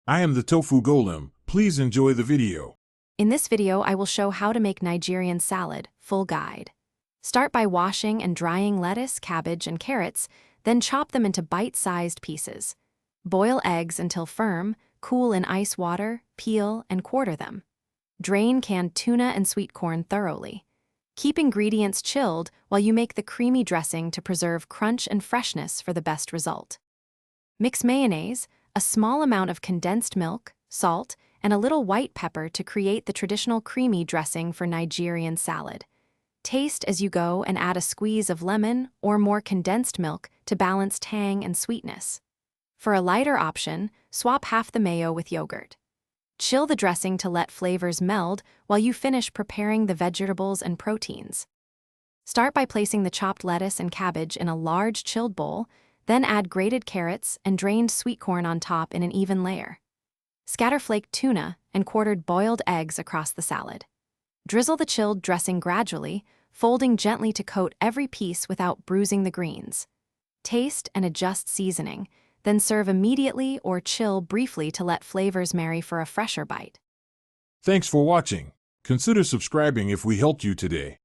I am the Tofu Golem. Please enjoy the video. In this video, I will show how to make Nigerian salad, full guide. Start by washing and drying lettuce, cabbage, and carrots, then chop them into bite-sized pieces. Boil eggs until firm, cool in ice water, peel, and quarter them. Drain canned tuna and sweet corn thoroughly. Keep ingredients chilled while you make the creamy dressing to preserve crunch and freshness for the best result. Mix mayonnaise, a small amount of condensed milk, salt, and a little white pepper to create the traditional creamy dressing for Nigerian salad. Taste as you go and add a squeeze of lemon or more condensed milk to balance tang and sweetness. For a lighter option, swap half the mayo with yogurt. Chill the dressing to let flavors meld while you finish preparing the vegetables and proteins. Start by placing the chopped lettuce and cabbage in a large chilled bowl, then add grated carrots and drained sweet corn on top in an even layer. Scatter flaked tuna and quartered boiled eggs across the salad. Drizzle the chilled dressing gradually, folding gently to coat every piece without bruising the greens. Taste and adjust seasoning, then serve immediately or chill briefly to let flavors marry for a fresher bite. Thanks for watching. Consider subscribing if we helped you today.